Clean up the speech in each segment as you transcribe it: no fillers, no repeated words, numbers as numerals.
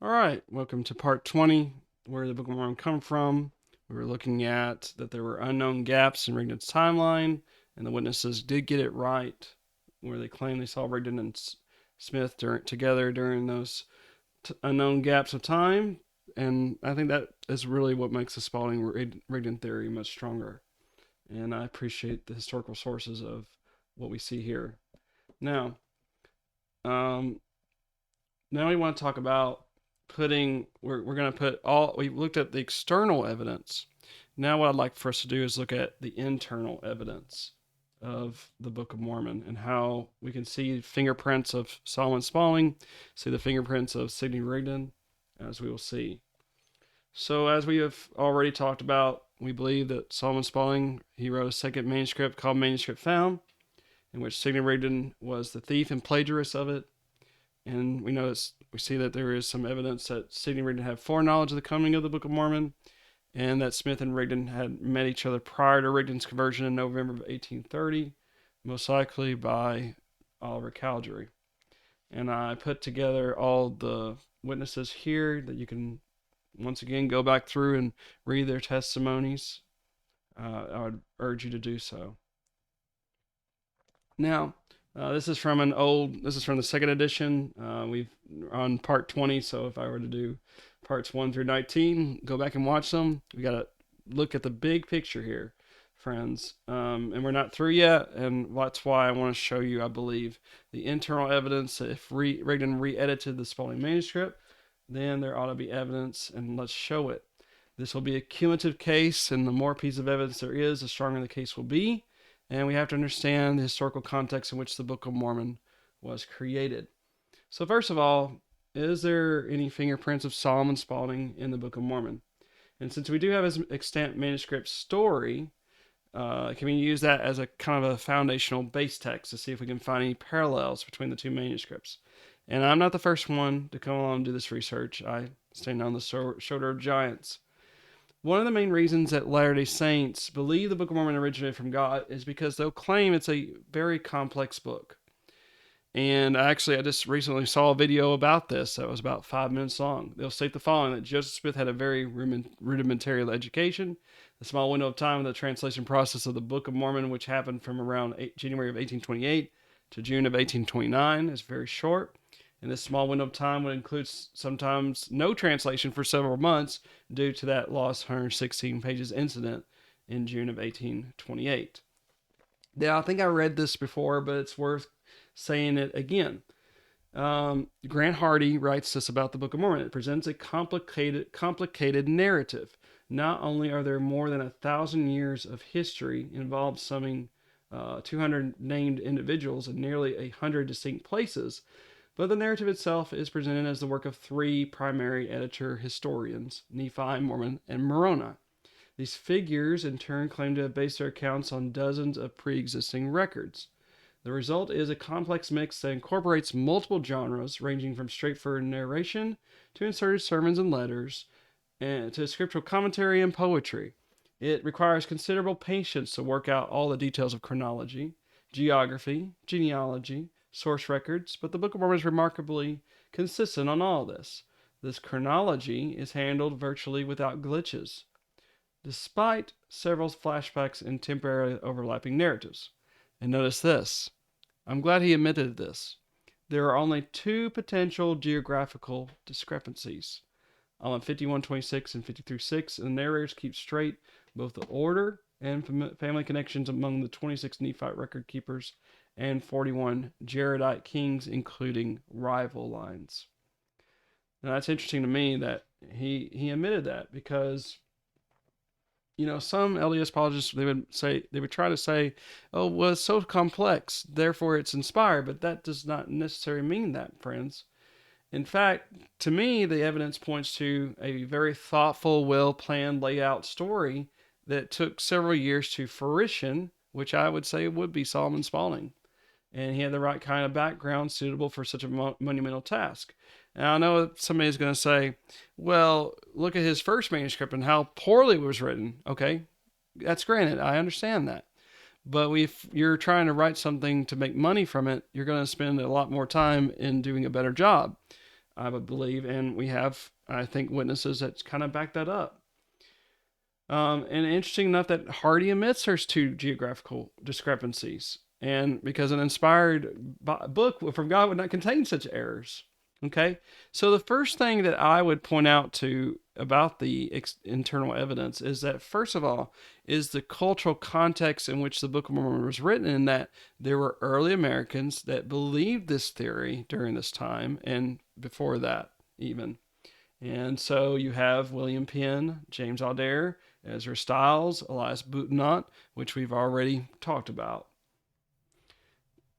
All right, welcome to part 20, where the Book of Mormon come from. We were looking at that there were unknown gaps in Rigdon's timeline, and the witnesses did get it right, where they claim they saw Rigdon and Smith together during those unknown gaps of time. And I think that is really what makes the Spalding Rigdon theory much stronger. And I appreciate the historical sources of what we see here. Now, um, now we want to talk about we're going to put all, we looked at the external evidence. Now what I'd like for us to do is look at the internal evidence of the Book of Mormon and how we can see fingerprints of Solomon Spaulding, see the fingerprints of Sidney Rigdon, as we will see. So as we have already talked about, we believe that Solomon Spaulding, he wrote a second manuscript called Manuscript Found, in which Sidney Rigdon was the thief and plagiarist of it. And we see that there is some evidence that Sidney Rigdon had foreknowledge of the coming of the Book of Mormon, and that Smith and Rigdon had met each other prior to Rigdon's conversion in November of 1830, most likely by Oliver Cowdery. And I put together all the witnesses here that you can once again go back through and read their testimonies. I would urge you to do so. Now, this is from the second edition. We've on part 20, so if I were to do parts 1 through 19, go back and watch them. We got to look at the big picture here, friends. And we're not through yet, and that's why I want to show you, I believe, the internal evidence that if Rigdon re-edited the Spalding manuscript, then there ought to be evidence, and let's show it. This will be a cumulative case, and the more pieces of evidence there is, the stronger the case will be. And we have to understand the historical context in which the Book of Mormon was created. So first of all, is there any fingerprints of Solomon Spaulding in the Book of Mormon? And since we do have his extant manuscript story, can we use that as a kind of a foundational base text to see if we can find any parallels between the two manuscripts? And I'm not the first one to come along and do this research. I stand on the shoulder of giants. One of the main reasons that Latter-day Saints believe the Book of Mormon originated from God is because they'll claim it's a very complex book. And I just recently saw a video about this that was about 5 minutes long. They'll state the following: that Joseph Smith had a very rudimentary education. The small window of time of the translation process of the Book of Mormon, which happened from around January of 1828 to June of 1829, is very short. And this small window of time would include sometimes no translation for several months due to that lost 116 pages incident in June of 1828. Now, I think I read this before, but it's worth saying it again. Grant Hardy writes this about the Book of Mormon. It presents a complicated narrative. Not only are there more than 1,000 years of history involved, summing 200 named individuals in nearly 100 distinct places, but the narrative itself is presented as the work of three primary editor historians, Nephi, Mormon, and Moroni. These figures, in turn, claim to have based their accounts on dozens of pre-existing records. The result is a complex mix that incorporates multiple genres, ranging from straightforward narration to inserted sermons and letters, and to scriptural commentary and poetry. It requires considerable patience to work out all the details of chronology, geography, genealogy, source records, but the Book of Mormon is remarkably consistent on all this. This chronology is handled virtually without glitches, despite several flashbacks and temporarily overlapping narratives. And notice this. I'm glad he admitted this. There are only two potential geographical discrepancies. On 5126 and 53:6, and the narrators keep straight both the order and family connections among the 26 Nephite record keepers and 41 Jaredite kings, including rival lines. Now that's interesting to me that he admitted that, because some LDS apologists, they would try to say, oh, well, it's so complex, therefore it's inspired, but that does not necessarily mean that, friends. In fact, to me, the evidence points to a very thoughtful, well-planned, laid out story that took several years to fruition, which I would say would be Solomon Spaulding. And he had the right kind of background suitable for such a monumental task. And I know somebody's going to say, well, look at his first manuscript and how poorly it was written. Okay, that's granted. I understand that. But if you're trying to write something to make money from it, you're going to spend a lot more time in doing a better job. I would believe, and we have, I think, witnesses that kind of back that up. And interesting enough that Hardy admits there's two geographical discrepancies, and because an inspired book from God would not contain such errors. Okay, so the first thing that I would point out to about the internal evidence is that, first of all, is the cultural context in which the Book of Mormon was written, and that there were early Americans that believed this theory during this time and before that even. And so you have William Penn, James Adair, Ezra Stiles, Elias Boudinot, which we've already talked about.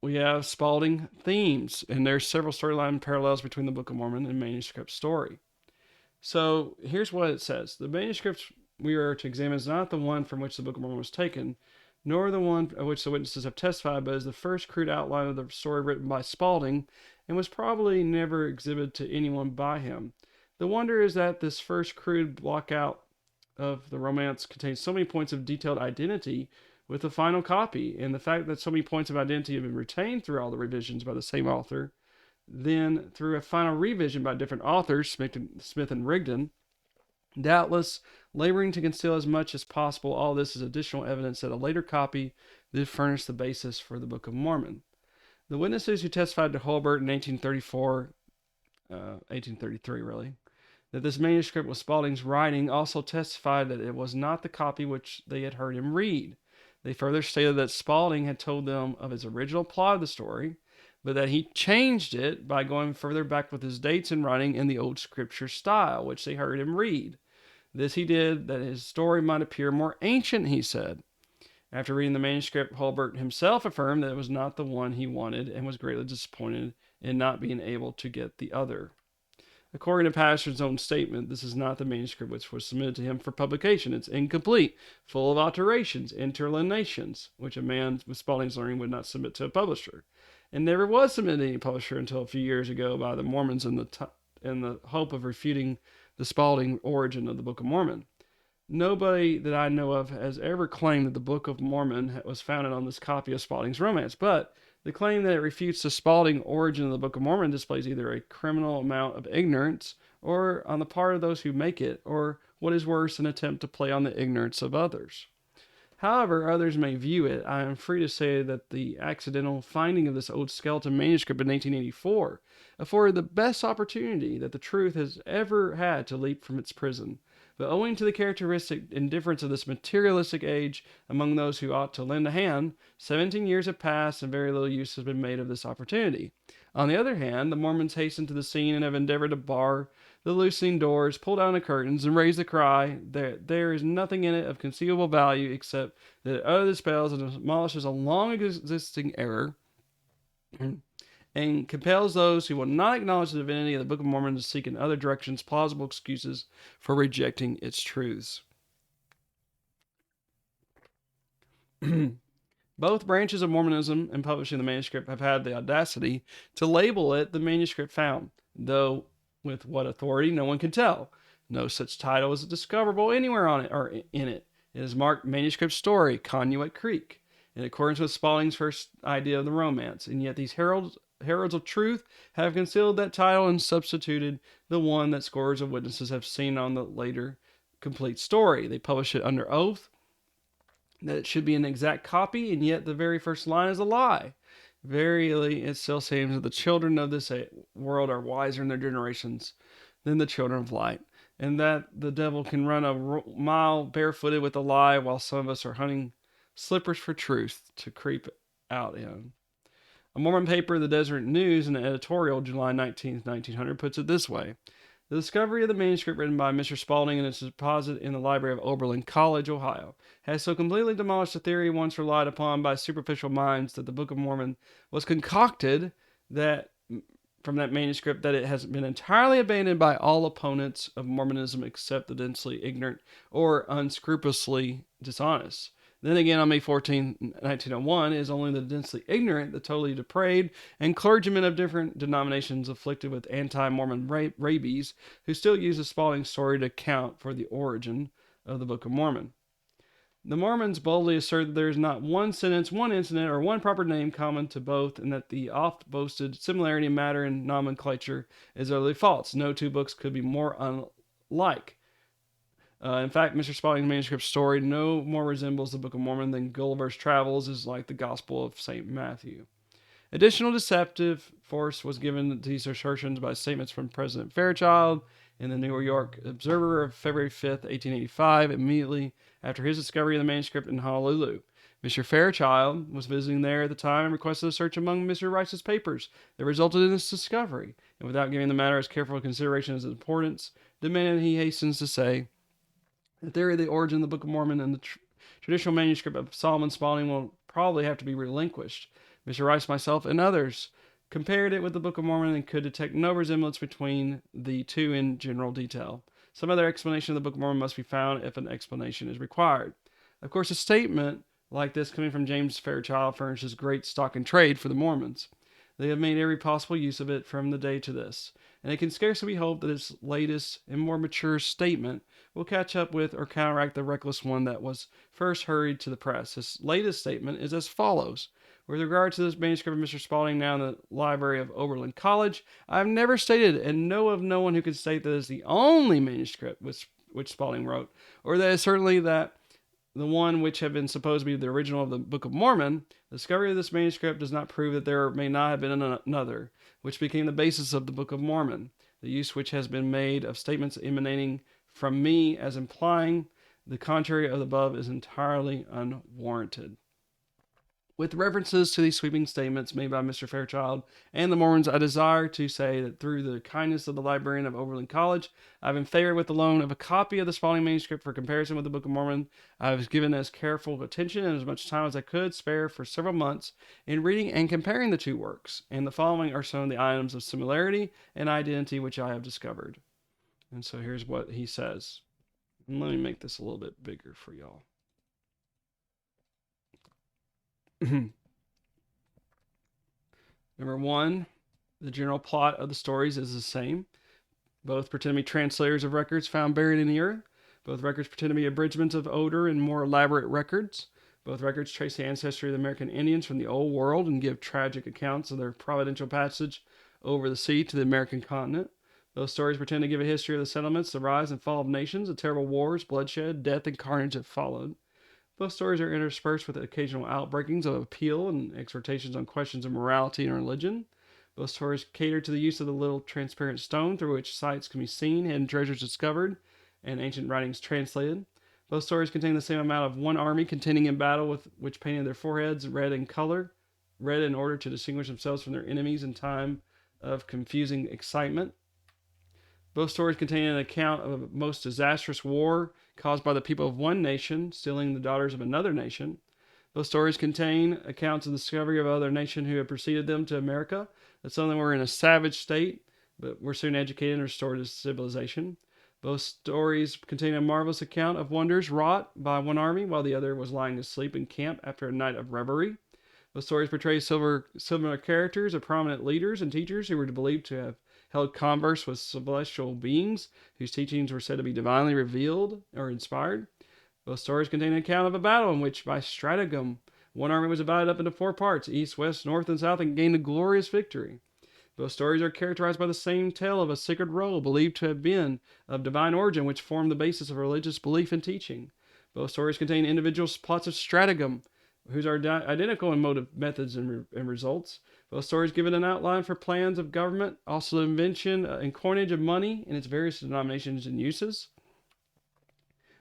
We have Spalding themes, and there's several storyline parallels between the Book of Mormon and manuscript story. So here's what it says. The manuscript we are to examine is not the one from which the Book of Mormon was taken, nor the one of which the witnesses have testified, but is the first crude outline of the story written by Spalding, and was probably never exhibited to anyone by him. The wonder is that this first crude blockout of the romance contains so many points of detailed identity with the final copy, and the fact that so many points of identity have been retained through all the revisions by the same author, then through a final revision by different authors, Smith and Rigdon, doubtless laboring to conceal as much as possible. All this is additional evidence that a later copy did furnish the basis for the Book of Mormon. The witnesses who testified to Holbert in 1833 really, that this manuscript was Spalding's writing, also testified that it was not the copy which they had heard him read. They further stated that Spalding had told them of his original plot of the story, but that he changed it by going further back with his dates and writing in the old scripture style, which they heard him read. This he did that his story might appear more ancient, he said. After reading the manuscript, Holbert himself affirmed that it was not the one he wanted and was greatly disappointed in not being able to get the other. According to Pastor's own statement, this is not the manuscript which was submitted to him for publication. It's incomplete, full of alterations, interlineations, which a man with Spalding's learning would not submit to a publisher, and never was submitted to any publisher until a few years ago by the Mormons in the hope of refuting the Spalding origin of the Book of Mormon. Nobody that I know of has ever claimed that the Book of Mormon was founded on this copy of Spalding's romance, but the claim that it refutes the Spalding origin of the Book of Mormon displays either a criminal amount of ignorance, or on the part of those who make it, or what is worse, an attempt to play on the ignorance of others. However others may view it, I am free to say that the accidental finding of this old skeleton manuscript in 1884 afforded the best opportunity that the truth has ever had to leap from its prison. But owing to the characteristic indifference of this materialistic age among those who ought to lend a hand, 17 years have passed and very little use has been made of this opportunity. On the other hand, the Mormons hastened to the scene and have endeavored to bar the loosening doors, pull down the curtains, and raise the cry that there is nothing in it of conceivable value except that it utterly dispels and demolishes a long existing error and compels those who will not acknowledge the divinity of the Book of Mormon to seek in other directions plausible excuses for rejecting its truths. Both branches of Mormonism in publishing the manuscript have had the audacity to label it the manuscript found, though with what authority no one can tell. No such title is discoverable anywhere on it or in it. It is marked Manuscript Story, Conduit Creek, in accordance with Spalding's first idea of the romance, and yet these heralds of truth have concealed that title and substituted the one that scores of witnesses have seen on the later complete story. They publish it under oath that it should be an exact copy, and yet the very first line is a lie. Verily, it still seems that the children of this world are wiser in their generations than the children of light, and that the devil can run a mile barefooted with a lie, while some of us are hunting slippers for truth to creep out in. A Mormon paper, the Desert News, in an editorial July 19, 1900, puts it this way. The discovery of the manuscript written by Mr. Spalding and its deposit in the library of Oberlin College, Ohio, has so completely demolished the theory once relied upon by superficial minds that the Book of Mormon was concocted from that manuscript that it has been entirely abandoned by all opponents of Mormonism except the densely ignorant or unscrupulously dishonest. Then again, on May 14, 1901, it is only the densely ignorant, the totally depraved, and clergymen of different denominations afflicted with anti-Mormon rabies who still use the Spalding story to account for the origin of the Book of Mormon. The Mormons boldly assert that there is not one sentence, one incident, or one proper name common to both, and that the oft boasted similarity in matter and nomenclature is utterly false. No two books could be more unlike. In fact, Mr. Spalding's manuscript story no more resembles the Book of Mormon than Gulliver's Travels is like the Gospel of St. Matthew. Additional deceptive force was given to these assertions by statements from President Fairchild in the New York Observer of February 5th, 1885, immediately after his discovery of the manuscript in Honolulu. Mr. Fairchild was visiting there at the time and requested a search among Mr. Rice's papers that resulted in this discovery, and without giving the matter as careful consideration as its importance, demanded, he hastens to say, the theory of the origin of the Book of Mormon and the traditional manuscript of Solomon Spalding will probably have to be relinquished. Mr. Rice, myself, and others compared it with the Book of Mormon and could detect no resemblance between the two in general detail. Some other explanation of the Book of Mormon must be found if an explanation is required. Of course, a statement like this coming from James Fairchild furnishes great stock in trade for the Mormons. They have made every possible use of it from the day to this, and it can scarcely be hoped that its latest and more mature statement will catch up with or counteract the reckless one that was first hurried to the press. His latest statement is as follows. With regard to this manuscript of Mr. Spalding now in the library of Oberlin College, I have never stated and know of no one who can state that it is the only manuscript which Spalding wrote, or that is certainly that the one which had been supposed to be the original of the Book of Mormon. The discovery of this manuscript does not prove that there may not have been another, which became the basis of the Book of Mormon. The use which has been made of statements emanating from me as implying the contrary of the above is entirely unwarranted. With references to these sweeping statements made by Mr. Fairchild and the Mormons, I desire to say that through the kindness of the librarian of Oberlin College, I have been favored with the loan of a copy of the Spalding manuscript for comparison with the Book of Mormon. I have given as careful attention and as much time as I could spare for several months in reading and comparing the two works, and the following are some of the items of similarity and identity which I have discovered. And so here's what he says. And let me make this a little bit bigger for y'all. Number one, the general plot of the stories is the same. Both pretend to be translators of records found buried in the earth. Both records pretend to be abridgments of older and more elaborate records. Both records trace the ancestry of the American Indians from the Old World and give tragic accounts of their providential passage over the sea to the American continent. Both stories pretend to give a history of the settlements, the rise and fall of nations, the terrible wars, bloodshed, death, and carnage that followed. Both stories are interspersed with occasional outbreakings of appeal and exhortations on questions of morality and religion. Both stories cater to the use of the little transparent stone through which sights can be seen, hidden treasures discovered, and ancient writings translated. Both stories contain the same amount of one army contending in battle with which painted their foreheads red in color, red in order to distinguish themselves from their enemies in time of confusing excitement. Both stories contain an account of a most disastrous war caused by the people of one nation stealing the daughters of another nation. Both stories contain accounts of the discovery of other nation who had preceded them to America, that some of them were in a savage state, but were soon educated and restored to civilization. Both stories contain a marvelous account of wonders wrought by one army while the other was lying asleep in camp after a night of revelry. Both stories portray similar characters of prominent leaders and teachers who were believed to have held converse with celestial beings whose teachings were said to be divinely revealed or inspired. Both stories contain an account of a battle in which, by stratagem, one army was divided up into 4 parts, east, west, north, and south, and gained a glorious victory. Both stories are characterized by the same tale of a sacred roll believed to have been of divine origin, which formed the basis of religious belief and teaching. Both stories contain individual plots of stratagem, whose are identical in motive, methods, and results. Both stories give it an outline for plans of government, also the invention and coinage of money in its various denominations and uses.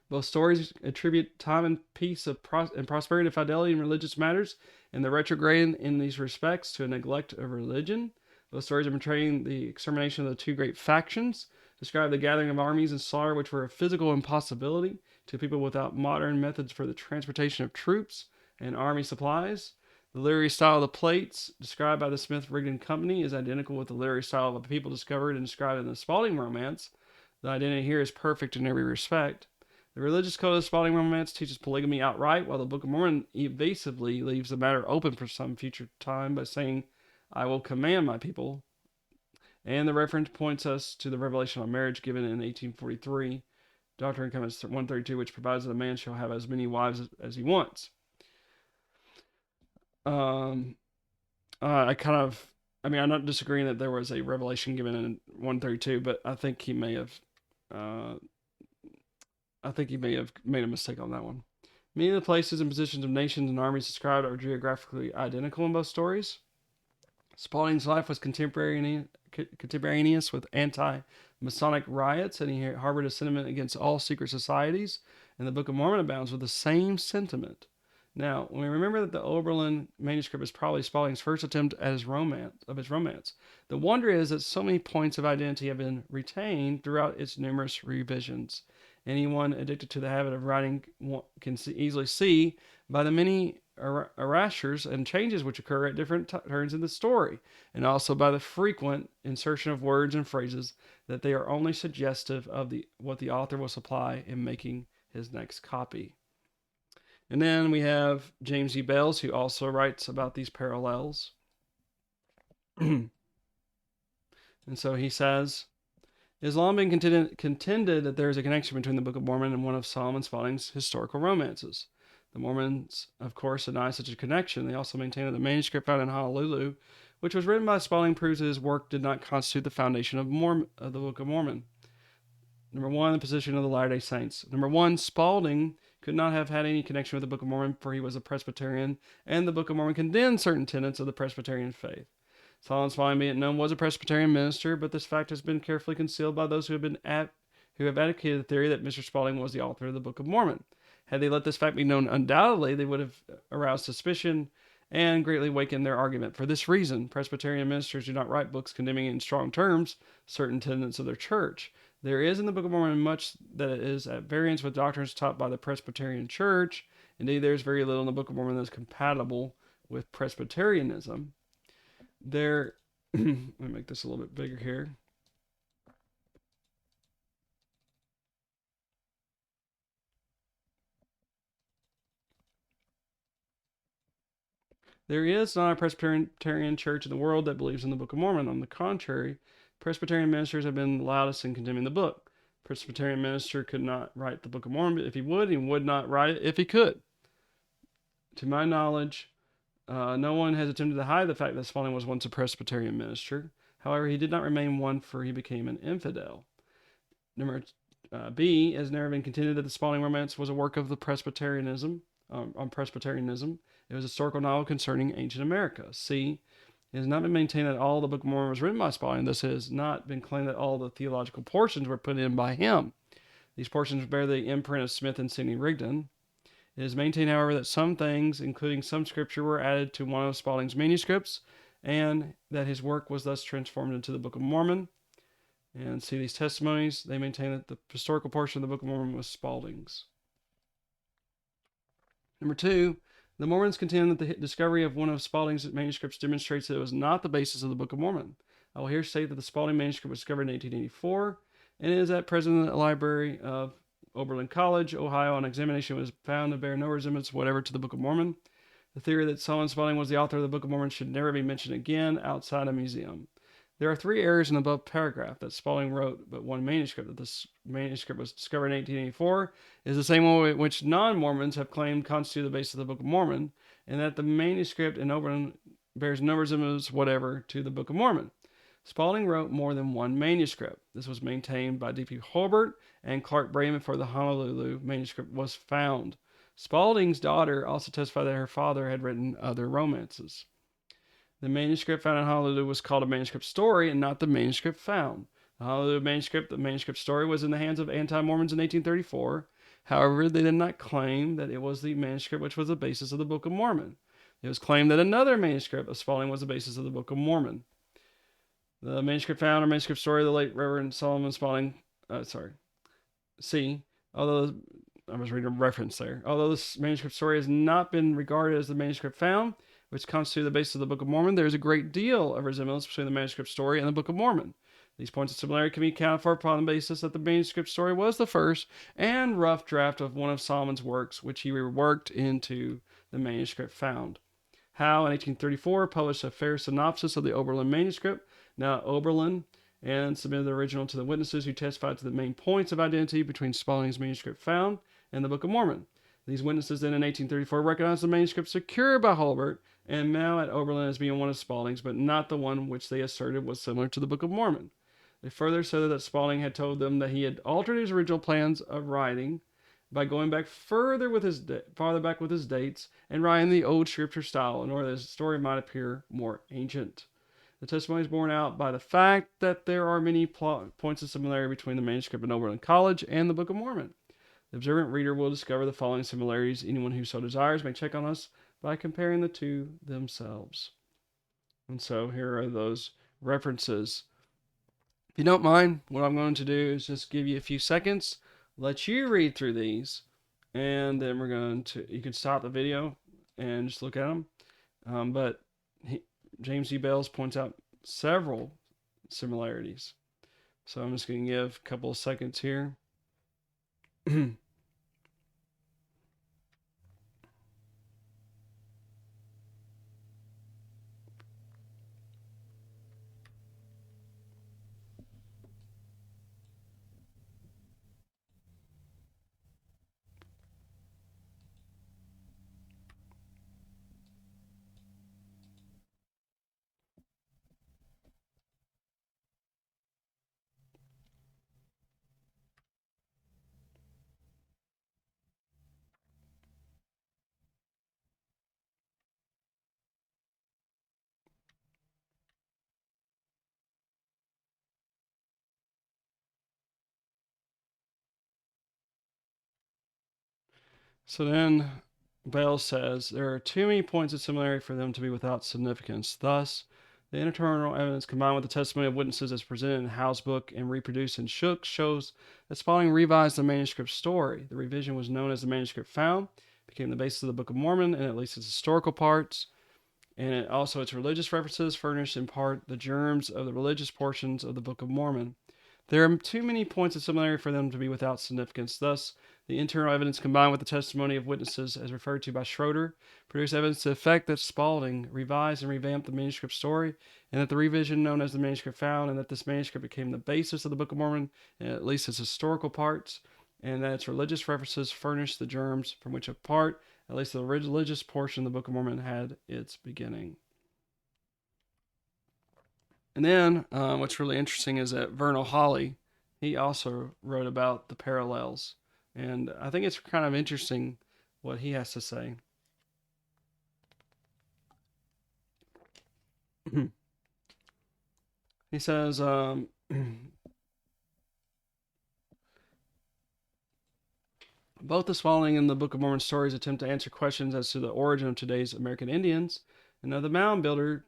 Both stories attribute time and peace and prosperity and fidelity in religious matters, and the retrograde in these respects to a neglect of religion. Both stories are portraying the extermination of the 2 great factions, describe the gathering of armies and slaughter which were a physical impossibility to people without modern methods for the transportation of troops and army supplies. The literary style of the plates described by the Smith Rigdon Company is identical with the literary style of the people discovered and described in the Spalding romance. The identity here is perfect in every respect. The religious code of the Spalding romance teaches polygamy outright, while the Book of Mormon evasively leaves the matter open for some future time by saying, I will command my people. And the reference points us to the revelation on marriage given in 1843 Doctrine and Covenants 132, which provides that a man shall have as many wives as he wants. Um, I kind of, I mean, I'm not disagreeing that there was a revelation given in 132, but uh, I think he may have made a mistake on that one. Many of the places and positions of nations and armies described are geographically identical in both stories. Spalding's life was contemporaneous with anti-Masonic riots, and he harbored a sentiment against all secret societies, and the Book of Mormon abounds with the same sentiment. Now, when we remember that the Oberlin manuscript is probably Spalding's first attempt at his romance, the wonder is that so many points of identity have been retained throughout its numerous revisions. Anyone addicted to the habit of writing can easily see by the many erasures and changes which occur at different turns in the story, and also by the frequent insertion of words and phrases, that they are only suggestive of what the author will supply in making his next copy. And then we have James E. Bales, who also writes about these parallels. And so he says, it has long been contended that there is a connection between the Book of Mormon and one of Solomon Spalding's historical romances. The Mormons, of course, deny such a connection. They also maintain that the manuscript found in Honolulu, which was written by Spalding, proves that his work did not constitute the foundation of the Book of Mormon. Number one, the position of the Latter-day Saints. Number one, Spalding could not have had any connection with the Book of Mormon, for he was a Presbyterian, and the Book of Mormon condemned certain tenets of the Presbyterian faith. Solomon Spalding, be it known, was a Presbyterian minister, but this fact has been carefully concealed by those who have advocated the theory that Mr. Spalding was the author of the Book of Mormon. Had they let this fact be known, undoubtedly they would have aroused suspicion and greatly weakened their argument. For this reason, Presbyterian ministers do not write books condemning in strong terms certain tenets of their church. There is in the Book of Mormon much that is at variance with doctrines taught by the Presbyterian Church. Indeed, there is very little in the Book of Mormon that is compatible with Presbyterianism. Let me make this a little bit bigger here. There is not a Presbyterian church in the world that believes in the Book of Mormon. On the contrary, Presbyterian ministers have been loudest in condemning the book. Presbyterian minister could not write the Book of Mormon if he would not write it if he could. To my knowledge, no one has attempted to hide the fact that Spalding was once a Presbyterian minister. However, he did not remain one, for he became an infidel. Number B, has never been contended that the Spalding romance was a work of the Presbyterianism. On Presbyterianism, it was a historical novel concerning ancient America. C, it has not been maintained that all the Book of Mormon was written by Spalding. Thus, it has not been claimed that all the theological portions were put in by him. These portions bear the imprint of Smith and Sidney Rigdon. It is maintained, however, that some things, including some scripture, were added to one of Spalding's manuscripts, and that his work was thus transformed into the Book of Mormon. And see these testimonies, they maintain that the historical portion of the Book of Mormon was Spalding's. Number two, the Mormons contend that the discovery of one of Spalding's manuscripts demonstrates that it was not the basis of the Book of Mormon. I will here state that the Spalding manuscript was discovered in 1884, and it is at present in the library of Oberlin College, Ohio. On examination, it was found to bear no resemblance whatever to the Book of Mormon. The theory that Solomon Spalding was the author of the Book of Mormon should never be mentioned again outside a museum. There are 3 errors in the above paragraph: that Spalding wrote but one manuscript, that this manuscript was discovered in 1884, is the same one which non-Mormons have claimed constitute the basis of the Book of Mormon, and that the manuscript in Oberlin bears no resemblance whatever to the Book of Mormon. Spalding wrote more than one manuscript. This was maintained by D.P. Holbert and Clark Brayman, for the Honolulu manuscript was found. Spalding's daughter also testified that her father had written other romances. The manuscript found in Honolulu was called a manuscript story and not the manuscript found. The Honolulu manuscript, the manuscript story, was in the hands of anti-Mormons in 1834. However, they did not claim that it was the manuscript which was the basis of the Book of Mormon. It was claimed that another manuscript of Spalding was the basis of the Book of Mormon. The manuscript found, or manuscript story of the late Reverend Solomon Spalding, C, although I was reading a reference there. Although this manuscript story has not been regarded as the manuscript found, which constitute the basis of the Book of Mormon, there is a great deal of resemblance between the manuscript story and the Book of Mormon. These points of similarity can be accounted for upon the basis that the manuscript story was the first and rough draft of one of Solomon's works, which he reworked into the manuscript found. Howe, in 1834, published a fair synopsis of the Oberlin manuscript. Now, Oberlin and submitted the original to the witnesses who testified to the main points of identity between Spalding's manuscript found and the Book of Mormon. These witnesses then in 1834 recognized the manuscript secured by Holbert and now at Oberlin as being one of Spalding's, but not the one which they asserted was similar to the Book of Mormon. They further said that Spalding had told them that he had altered his original plans of writing by going back farther back with his dates and writing the old scripture style in order that his story might appear more ancient. The testimony is borne out by the fact that there are many points of similarity between the manuscript in Oberlin College and the Book of Mormon. The observant reader will discover the following similarities. Anyone who so desires may check on us by comparing the two themselves. And so here are those references. If you don't mind, what I'm going to do is just give you a few seconds, let you read through these, and then you can stop the video and just look at them. James E. Bales points out several similarities. So I'm just going to give a couple of seconds here. So then Bell says there are too many points of similarity for them to be without significance. Thus, the internal evidence combined with the testimony of witnesses as presented in Howe's book and reproduced in Shook shows that Spalding revised the manuscript story. The revision was known as the manuscript found, became the basis of the Book of Mormon and at least its historical parts, and its religious references furnished in part the germs of the religious portions of the Book of Mormon. There are too many points of similarity for them to be without significance. Thus, the internal evidence combined with the testimony of witnesses, as referred to by Schroeder, produced evidence to the effect that Spalding revised and revamped the manuscript story, and that the revision known as the manuscript found, and that this manuscript became the basis of the Book of Mormon, at least its historical parts, and that its religious references furnished the germs from which a part, at least the religious portion of the Book of Mormon, had its beginning. And then what's really interesting is that Vernal Hawley, he also wrote about the parallels. And I think it's kind of interesting what he has to say. He says, both the Spalding and the Book of Mormon stories attempt to answer questions as to the origin of today's American Indians and of the mound builder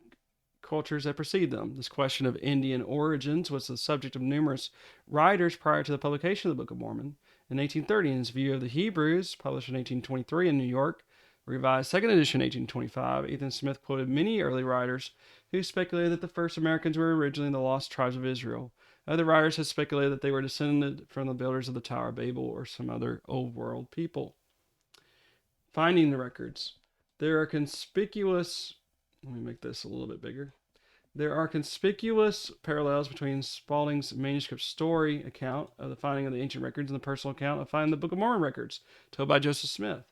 cultures that precede them. This question of Indian origins was the subject of numerous writers prior to the publication of the Book of Mormon. In 1830, in his View of the Hebrews, published in 1823 in New York, revised second edition 1825, Ethan Smith quoted many early writers who speculated that the first Americans were originally the lost tribes of Israel. Other writers have speculated that they were descended from the builders of the Tower of Babel or some other old world people. Finding the records. There are conspicuous, let me make this a little bit bigger. There are conspicuous parallels between Spalding's manuscript story account of the finding of the ancient records and the personal account of finding the Book of Mormon records told by Joseph Smith.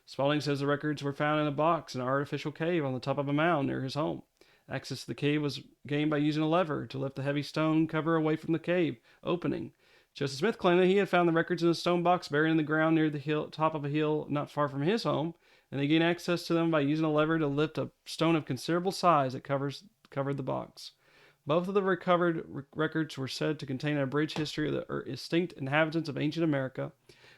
Spalding says the records were found in a box in an artificial cave on the top of a mound near his home. Access to the cave was gained by using a lever to lift the heavy stone cover away from the cave opening. Joseph Smith claimed that he had found the records in a stone box buried in the ground near the top of a hill not far from his home, and they gained access to them by using a lever to lift a stone of considerable size that covered the box. Both of the recovered records were said to contain an abridged history of the extinct inhabitants of ancient America.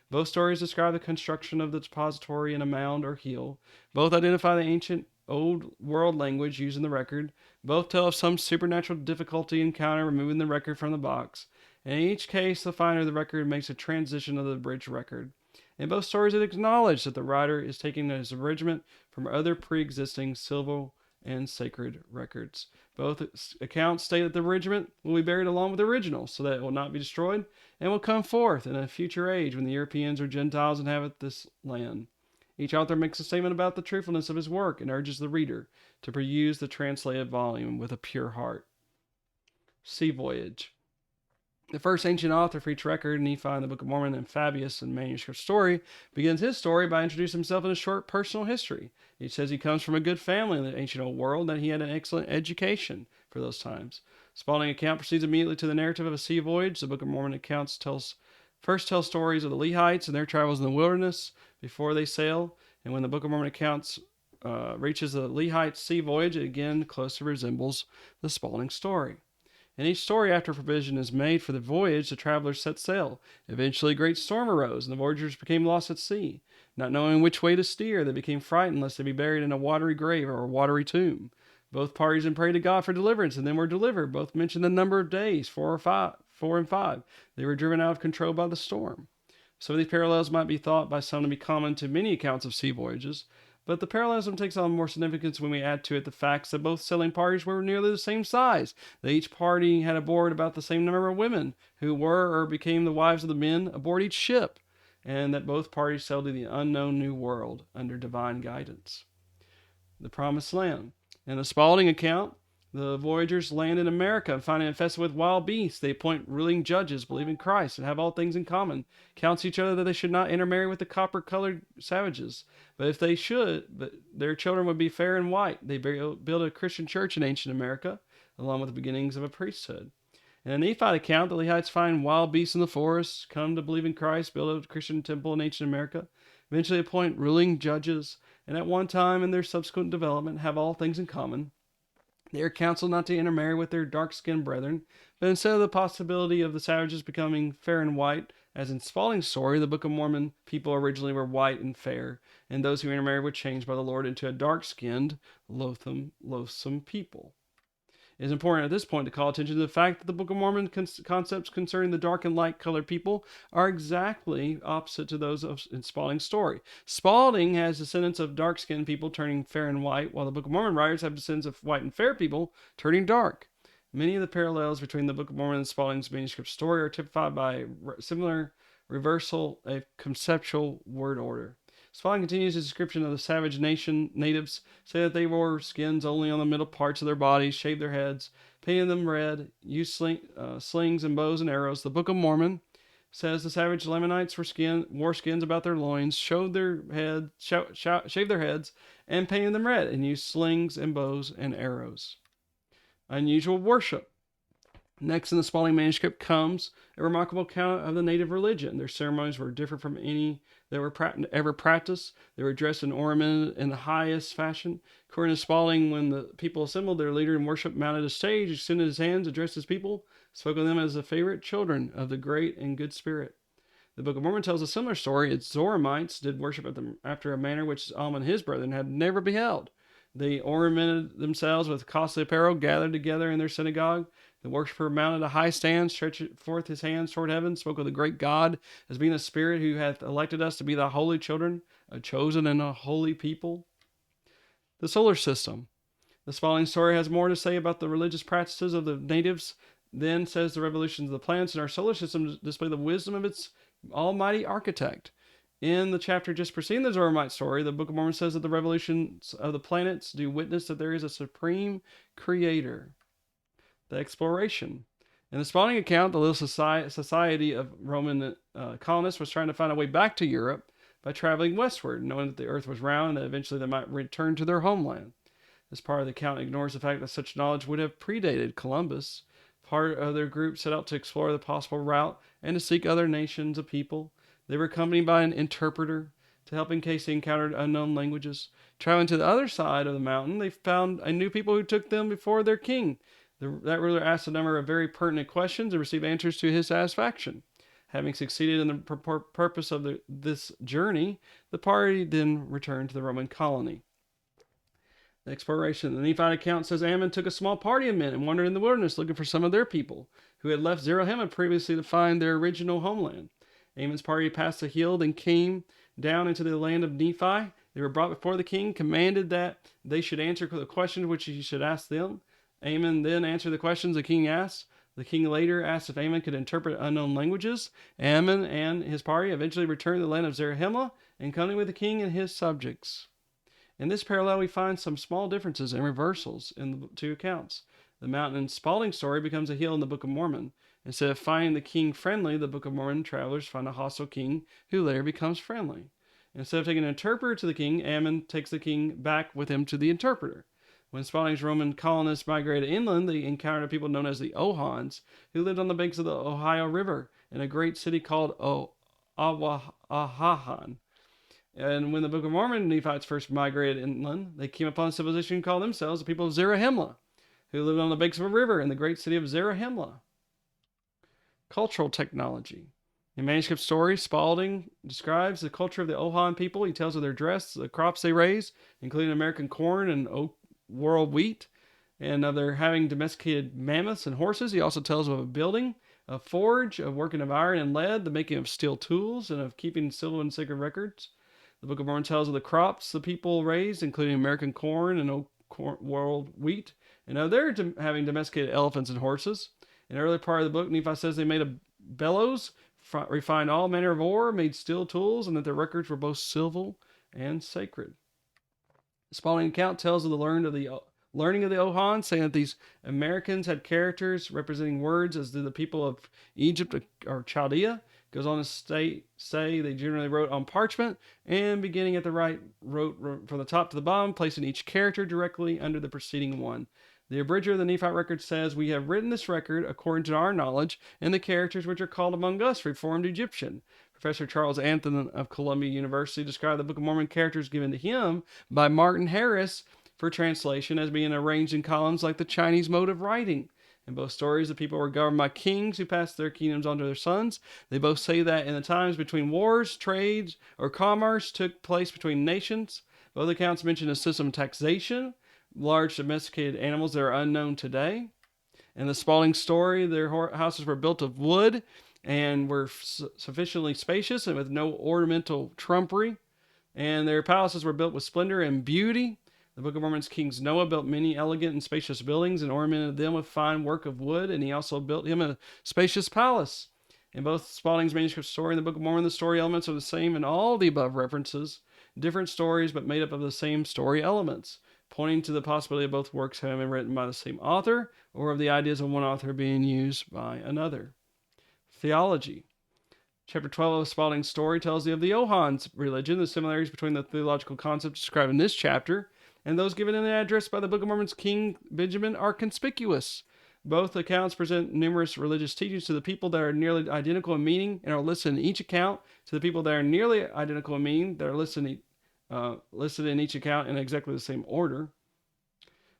Both stories describe the construction of the depository in a mound or hill. Both identify the ancient old world language used in the record. Both tell of some supernatural difficulty encountered removing the record from the box. In each case, the finder of the record makes a transition of the abridged record. In both stories, it acknowledges that the writer is taking his abridgment from other pre-existing civil and sacred records. Both accounts state that the abridgment will be buried along with the original, so that it will not be destroyed, and will come forth in a future age when the Europeans or Gentiles inhabit this land. Each author makes a statement about the truthfulness of his work and urges the reader to peruse the translated volume with a pure heart. sea voyage. The first ancient author for each record, Nephi in the Book of Mormon and Fabius in manuscript story, begins his story by introducing himself in a short personal history. He says he comes from a good family in the ancient old world, and that he had an excellent education for those times. Spalding account proceeds immediately to the narrative of a sea voyage. The Book of Mormon accounts first tells stories of the Lehites and their travels in the wilderness before they sail, and when the Book of Mormon accounts reaches the Lehite sea voyage, it again closely resembles the Spalding story. In each story, after provision is made for the voyage, the travelers set sail. Eventually, a great storm arose, and the voyagers became lost at sea. Not knowing which way to steer, they became frightened lest they be buried in a watery grave or a watery tomb. Both parties then prayed to God for deliverance, and then were delivered. Both mentioned the number of days, 4 and 5. They were driven out of control by the storm. So these parallels might be thought by some to be common to many accounts of sea voyages, but the parallelism takes on more significance when we add to it the facts that both sailing parties were nearly the same size, that each party had aboard about the same number of women who were or became the wives of the men aboard each ship, and that both parties sailed to the unknown new world under divine guidance. The Promised Land. In the Spalding account, the voyagers land in America and find it infested with wild beasts. They appoint ruling judges, believe in Christ, and have all things in common. Counsel each other that they should not intermarry with the copper-colored savages. But if they should, their children would be fair and white. They build a Christian church in ancient America, along with the beginnings of a priesthood. In a Nephite account, the Lehites find wild beasts in the forest, come to believe in Christ, build a Christian temple in ancient America, eventually appoint ruling judges, and at one time in their subsequent development have all things in common. They are counseled not to intermarry with their dark-skinned brethren, but instead of the possibility of the savages becoming fair and white, as in Spalding's story, the Book of Mormon people originally were white and fair, and those who intermarried were changed by the Lord into a dark-skinned, loathsome people. It is important at this point to call attention to the fact that the Book of Mormon concepts concerning the dark and light colored people are exactly opposite to those in Spalding's story. Spalding has descendants of dark-skinned people turning fair and white, while the Book of Mormon writers have descendants of white and fair people turning dark. Many of the parallels between the Book of Mormon and Spalding's manuscript story are typified by similar reversal of conceptual word order. Spalding continues his description of the savage natives, say that they wore skins only on the middle parts of their bodies, shaved their heads, painted them red, used slings and bows and arrows. The Book of Mormon says the savage Lamanites wore skins about their loins, shaved their heads, and painted them red, and used slings and bows and arrows. Unusual worship. Next in the Spalding manuscript comes a remarkable account of the native religion. Their ceremonies were different from any that were ever practiced. They were dressed and ornamented in the highest fashion. According to Spalding, when the people assembled, their leader in worship mounted a stage, extended his hands, addressed his people, spoke of them as the favorite children of the great and good spirit. The Book of Mormon tells a similar story. Its Zoramites did worship after a manner which Alma and his brethren had never beheld. They ornamented themselves with costly apparel, gathered together in their synagogue. The worshiper mounted a high stand, stretched forth his hands toward heaven, spoke of the great God as being a spirit who hath elected us to be the holy children, a chosen and a holy people. The solar system. The Spalding story has more to say about the religious practices of the natives than says the revolutions of the planets, and our solar system display the wisdom of its almighty architect. In the chapter just preceding the Zoramite story, the Book of Mormon says that the revolutions of the planets do witness that there is a supreme creator. The exploration. In the Spalding account, the little society of Roman colonists was trying to find a way back to Europe by traveling westward, knowing that the earth was round and that eventually they might return to their homeland. This part of the account ignores the fact that such knowledge would have predated Columbus. Part of their group set out to explore the possible route and to seek other nations of people. They were accompanied by an interpreter to help in case they encountered unknown languages. Traveling to the other side of the mountain, they found a new people who took them before their king. That ruler asked a number of very pertinent questions and received answers to his satisfaction. Having succeeded in the purpose of this journey, the party then returned to the Roman colony. The exploration. The Nephite account says Ammon took a small party of men and wandered in the wilderness looking for some of their people who had left Zarahemla previously to find their original homeland. Ammon's party passed the hill, then came down into the land of Nephi. They were brought before the king, commanded that they should answer the questions which he should ask them. Ammon then answered the questions the king asked. The king later asked if Ammon could interpret unknown languages. Ammon and his party eventually returned to the land of Zarahemla and covenanted with the king and his subjects. In this parallel, we find some small differences and reversals in the two accounts. The mountain in Spalding's story becomes a hill in the Book of Mormon. Instead of finding the king friendly, the Book of Mormon travelers find a hostile king who later becomes friendly. Instead of taking an interpreter to the king, Ammon takes the king back with him to the interpreter. When Spalding's Roman colonists migrated inland, they encountered a people known as the Ohans, who lived on the banks of the Ohio River in a great city called Awahahan. And when the Book of Mormon Nephites first migrated inland, they came upon a civilization called themselves the people of Zarahemla, who lived on the banks of a river in the great city of Zarahemla. Cultural technology. In manuscript stories, Spalding describes the culture of the Ohan people. He tells of their dress, the crops they raise, including American corn and oak world wheat, and of their having domesticated mammoths and horses. He also tells of a building, a forge, of working of iron and lead, the making of steel tools, and of keeping civil and sacred records. The Book of Mormon tells of the crops the people raised, including American corn and oak world wheat, and of their having domesticated elephants and horses. In the early part of the book, Nephi says they made a bellows, refined all manner of ore, made steel tools, and that their records were both civil and sacred. The Spalding account tells of the learning of the Ohan, saying that these Americans had characters representing words as do the people of Egypt or Chaldea. It goes on to say they generally wrote on parchment, and beginning at the right, wrote from the top to the bottom, placing each character directly under the preceding one. The abridger of the Nephite record says, "We have written this record according to our knowledge, and the characters which are called among us Reformed Egyptian." Professor Charles Anthony of Columbia University described the Book of Mormon characters given to him by Martin Harris for translation as being arranged in columns like the Chinese mode of writing. In both stories, the people were governed by kings who passed their kingdoms on to their sons. They both say that in the times between wars, trades, or commerce took place between nations. Both accounts mention a system of taxation, large domesticated animals that are unknown today. In the Spalding story, their houses were built of wood and were sufficiently spacious and with no ornamental trumpery. And their palaces were built with splendor and beauty. The Book of Mormon's King Noah built many elegant and spacious buildings and ornamented them with fine work of wood, and he also built him a spacious palace. In both Spalding's manuscript story and the Book of Mormon, the story elements are the same in all the above references, different stories but made up of the same story elements, pointing to the possibility of both works having been written by the same author, or of the ideas of one author being used by another. Theology. Chapter 12 of Spalding's story tells you of the Ohans' religion. The similarities between the theological concepts described in this chapter and those given in the address by the Book of Mormon's King Benjamin are conspicuous. Both accounts present numerous religious teachings to the people that are nearly identical in meaning and are listed in each account to the people that are nearly identical in meaning that are listed in each account in exactly the same order.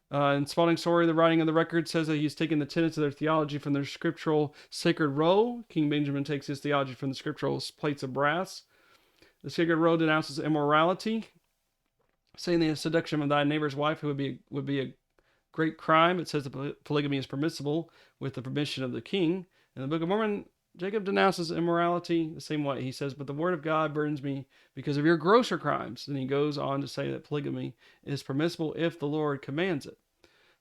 In Spalding's story, the writing of the record says that he's taken the tenets of their theology from their scriptural sacred roll. King Benjamin takes his theology from the scriptural plates of brass. The sacred roll denounces immorality, saying the seduction of thy neighbor's wife would be a great crime. It says that polygamy is permissible with the permission of the king. In the Book of Mormon, Jacob denounces immorality the same way. He says, "But the word of God burdens me because of your grosser crimes." And he goes on to say that polygamy is permissible if the Lord commands it.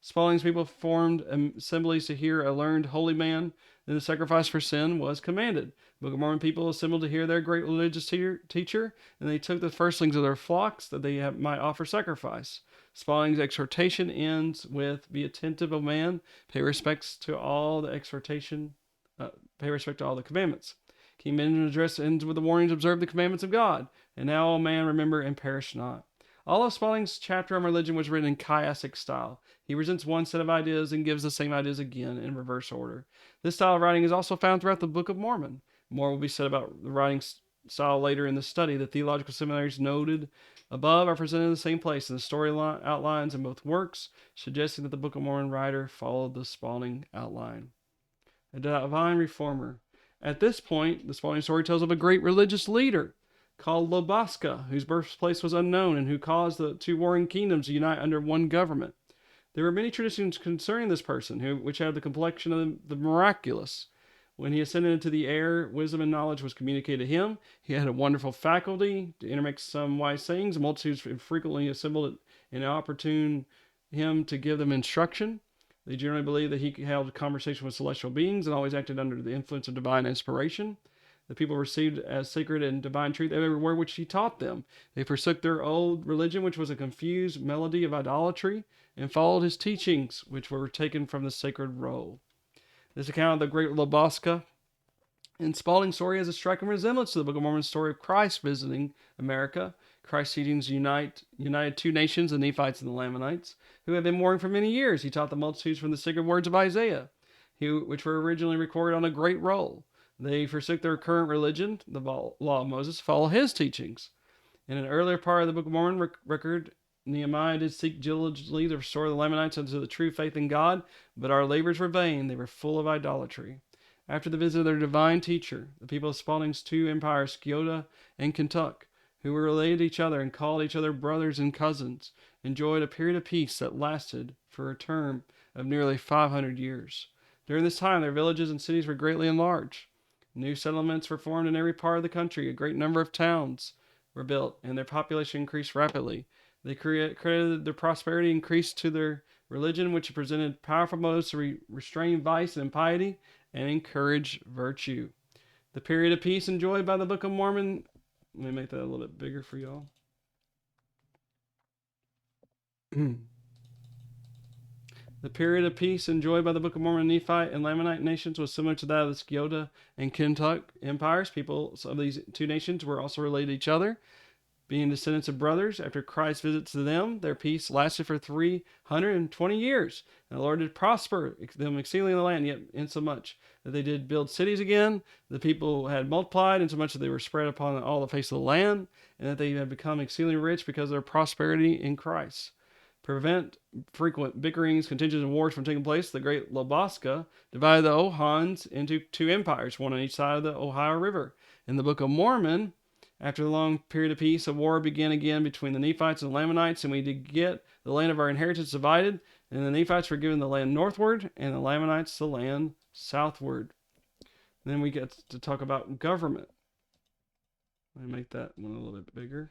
Spalding's people formed assemblies to hear a learned holy man. Then the sacrifice for sin was commanded. The Book of Mormon people assembled to hear their great religious teacher, and they took the firstlings of their flocks that they might offer sacrifice. Spalding's exhortation ends with, "Be attentive, O man, pay respect to all the commandments." King Benjamin's address ends with the warnings, "Observe the commandments of God, and now, O man, remember and perish not." All of Spalding's chapter on religion was written in chiastic style. He presents one set of ideas and gives the same ideas again in reverse order. This style of writing is also found throughout the Book of Mormon. More will be said about the writing style later in the study. The theological similarities noted above are presented in the same place in the story outlines in both works, suggesting that the Book of Mormon writer followed the Spalding outline. A divine reformer. At this point, the Spalding story tells of a great religious leader called Lobaska, whose birthplace was unknown and who caused the two warring kingdoms to unite under one government. There were many traditions concerning this person, which had the complexion of the miraculous. When he ascended into the air, wisdom and knowledge was communicated to him. He had a wonderful faculty to intermix some wise sayings. Multitudes frequently assembled and opportune him to give them instruction. They generally believed that he held a conversation with celestial beings and always acted under the influence of divine inspiration. the people received as sacred and divine truth every word which he taught them. They forsook their old religion, which was a confused melody of idolatry, and followed his teachings, which were taken from the sacred roll. This account of the great Lobosca in Spalding's story has a striking resemblance to the Book of Mormon's story of Christ visiting America. Christ's teachings united two nations, the Nephites and the Lamanites, who had been warring for many years. He taught the multitudes from the sacred words of Isaiah, which were originally recorded on a great roll. They forsook their current religion, the law of Moses, to follow his teachings. In an earlier part of the Book of Mormon record, Nehemiah did seek diligently to restore the Lamanites unto the true faith in God, but our labors were vain. They were full of idolatry. After the visit of their divine teacher, the people of Spalding's two empires, Sciota and Kentuck, who were related to each other and called each other brothers and cousins, enjoyed a period of peace that lasted for a term of nearly 500 years. During this time, their villages and cities were greatly enlarged. New settlements were formed in every part of the country. A great number of towns were built, and their population increased rapidly. They credited their prosperity increased to their religion, which presented powerful motives to restrain vice and impiety and encourage virtue. The period of peace enjoyed by the Book of Mormon. Let me make that a little bit bigger for y'all. The period of peace enjoyed by the Book of Mormon, Nephite, and Lamanite nations was similar to that of the Sciota and Kentuck empires. People of these two nations were also related to each other, being descendants of brothers. After Christ's visit to them, their peace lasted for 320 years. And the Lord did prosper them exceedingly in the land, yet insomuch that they did build cities again. The people had multiplied, insomuch that they were spread upon all the face of the land, and that they had become exceedingly rich because of their prosperity in Christ. Prevent frequent bickerings, contentions, and wars from taking place, the great Lobosca divided the Ohans into two empires, one on each side of the Ohio River. In the Book of Mormon, after the long period of peace, a war began again between the Nephites and the Lamanites, and we did get the land of our inheritance divided, and the Nephites were given the land northward, and the Lamanites the land southward. And then we get to talk about government. Let me make that one a little bit bigger.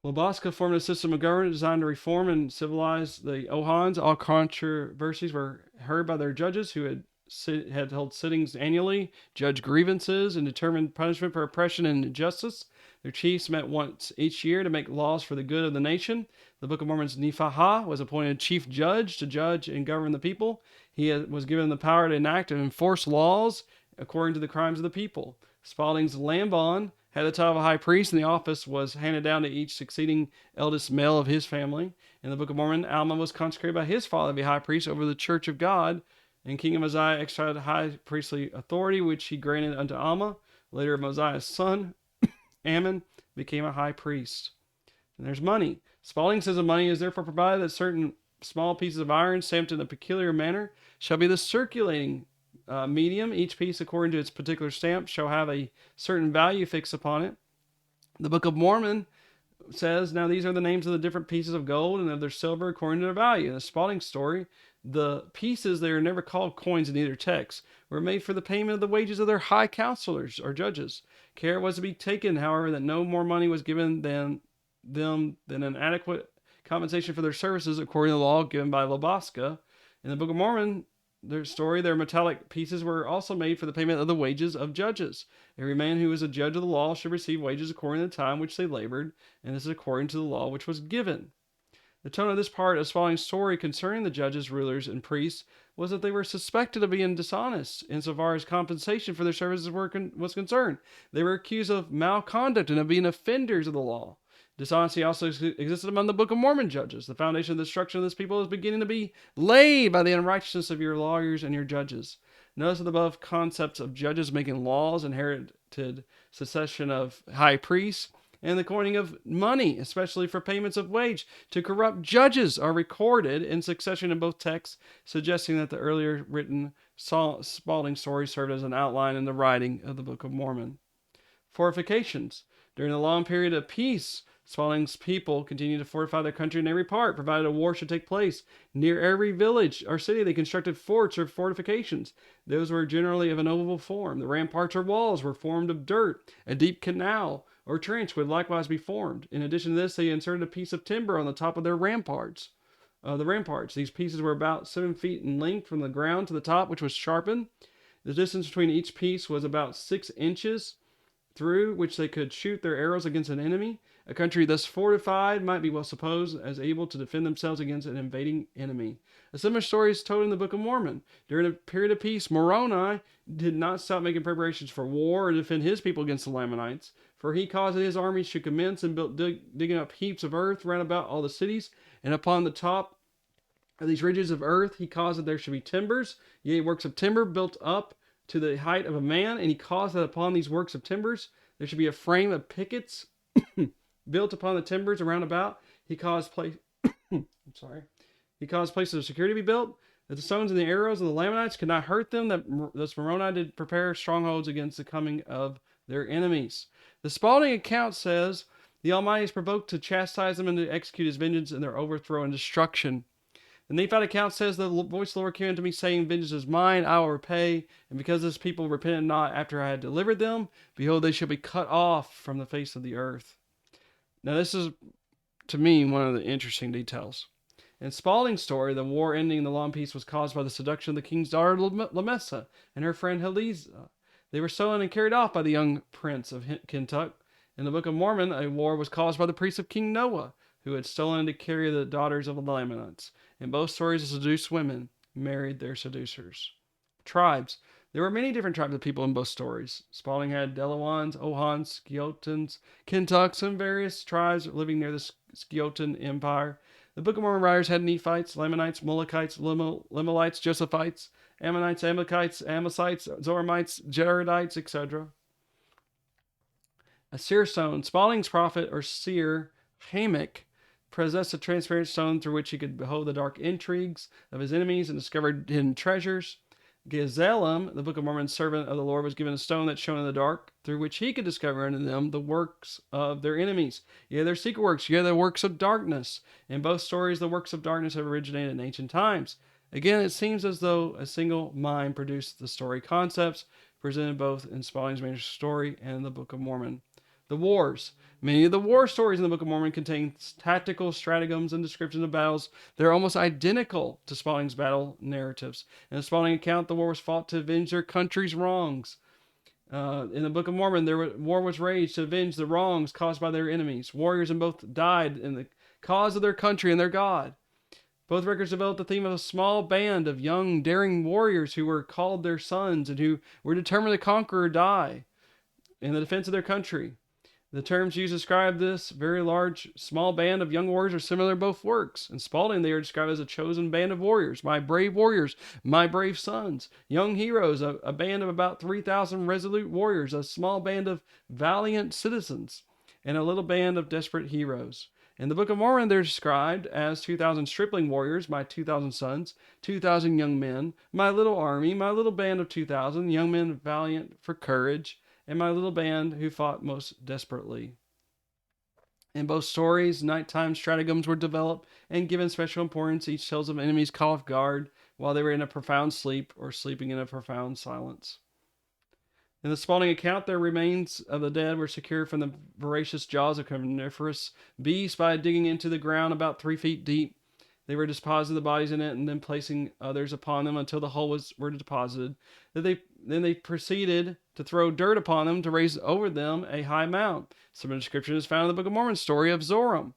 Lobosca formed a system of government designed to reform and civilize the Ohans. All controversies were heard by their judges, who had held sittings annually, judged grievances, and determined punishment for oppression and injustice. Their chiefs met once each year to make laws for the good of the nation. The Book of Mormon's Nephi was appointed chief judge to judge and govern the people. He was given the power to enact and enforce laws according to the crimes of the people. Spalding's Lambon had the title of high priest, and the office was handed down to each succeeding eldest male of his family. In the Book of Mormon, Alma was consecrated by his father to be high priest over the Church of God, and King Mosiah exercised high priestly authority, which he granted unto Alma. Later, Mosiah's son, Ammon, became a high priest. And there's money. Spalding says the money is therefore provided that certain small pieces of iron, stamped in a peculiar manner, shall be the circulating medium. Each piece, according to its particular stamp, shall have a certain value fixed upon it. The Book of Mormon says, now these are the names of the different pieces of gold and of their silver according to their value. In the Spalding story, the pieces, they are never called coins in either text, were made for the payment of the wages of their high counselors or judges. Care was to be taken, however, that no more money was given than an adequate compensation for their services according to the law given by Lobosca. In the Book of Mormon, their metallic pieces were also made for the payment of the wages of judges. Every man who is a judge of the law should receive wages according to the time which they labored, and this is according to the law which was given. The tone of this part of Spalding's story concerning the judges, rulers, and priests was that they were suspected of being dishonest insofar as compensation for their services was concerned. They were accused of malconduct and of being offenders of the law. Dishonesty also existed among the Book of Mormon judges. The foundation of the destruction of this people is beginning to be laid by the unrighteousness of your lawyers and your judges. Notice the above concepts of judges making laws, inherited succession of high priests, and the coining of money, especially for payments of wage, to corrupt judges are recorded in succession in both texts, suggesting that the earlier written Spalding story served as an outline in the writing of the Book of Mormon. Fortifications. During the long period of peace, Spalding's people continued to fortify their country in every part, provided a war should take place. Near every village or city, they constructed forts or fortifications. Those were generally of an oval form. The ramparts or walls were formed of dirt. A deep canal or trench would likewise be formed. In addition to this, they inserted a piece of timber on the top of their ramparts. These pieces were about 7 feet in length from the ground to the top, which was sharpened. The distance between each piece was about 6 inches, through which they could shoot their arrows against an enemy. A country thus fortified might be well supposed as able to defend themselves against an invading enemy. A similar story is told in the Book of Mormon. During a period of peace, Moroni did not stop making preparations for war or defend his people against the Lamanites, for he caused that his armies should commence and built digging up heaps of earth round about all the cities, and upon the top of these ridges of earth he caused that there should be timbers, yea, works of timber built up to the height of a man, and he caused that upon these works of timbers there should be a frame of pickets built upon the timbers around about. He caused He caused places of security to be built, that the stones and the arrows of the Lamanites could not hurt them. That thus Moroni did prepare strongholds against the coming of their enemies. The Spalding account says the Almighty is provoked to chastise them and to execute his vengeance in their overthrow and destruction. The Nephite account says, the voice of the Lord came unto me, saying, vengeance is mine, I will repay. And because this people repented not after I had delivered them, behold, they shall be cut off from the face of the earth. Now this is, to me, one of the interesting details. In Spalding's story, the war ending in the long peace was caused by the seduction of the king's daughter Lamessa and her friend Heliza. They were stolen and carried off by the young prince of Kentuck. In the Book of Mormon, a war was caused by the priests of King Noah, who had stolen to carry the daughters of the Lamanites. In both stories, the seduced women married their seducers. Tribes. There were many different tribes of people in both stories. Spalding had Delawans, Ohans, Sciotans, Kentucks, and various tribes living near the Sciotan Empire. The Book of Mormon writers had Nephites, Lamanites, Molochites, Limelites, Josephites, Ammonites, Amalekites, Amosites, Zoramites, Jaredites, etc. A seer stone. Spalding's prophet or seer, Hamach, possessed a transparent stone through which he could behold the dark intrigues of his enemies and discover hidden treasures. Gezellam, the Book of Mormon's servant of the Lord, was given a stone that shone in the dark, through which he could discover in them the works of their enemies. Yea, their secret works, yea, the works of darkness. In both stories, the works of darkness have originated in ancient times. Again, it seems as though a single mind produced the story concepts, presented both in Spalding's manuscript story and in the Book of Mormon. The wars. Many of the war stories in the Book of Mormon contain tactical stratagems and descriptions of battles that are almost identical to Spalding's battle narratives. In the Spalding account, the war was fought to avenge their country's wrongs. In the Book of Mormon, war was waged to avenge the wrongs caused by their enemies. Warriors in both died in the cause of their country and their God. Both records developed the theme of a small band of young, daring warriors who were called their sons and who were determined to conquer or die in the defense of their country. The terms used to describe this very large, small band of young warriors are similar in both works. In Spalding, they are described as a chosen band of warriors, my brave sons, young heroes, a band of about 3,000 resolute warriors, a small band of valiant citizens, and a little band of desperate heroes. In the Book of Mormon, they're described as 2,000 stripling warriors, my 2,000 sons, 2,000 young men, my little army, my little band of 2,000, young men valiant for courage, and my little band who fought most desperately. In both stories, nighttime stratagems were developed and given special importance. Each tells of enemies caught off guard while they were in a profound sleep or sleeping in a profound silence. In the Spalding account, their remains of the dead were secured from the voracious jaws of carnivorous beasts by digging into the ground about 3 feet deep. They were depositing the bodies in it and then placing others upon them until the whole were deposited. Then they proceeded to throw dirt upon them to raise over them a high mount. Similar description is found in the Book of Mormon story of Zoram.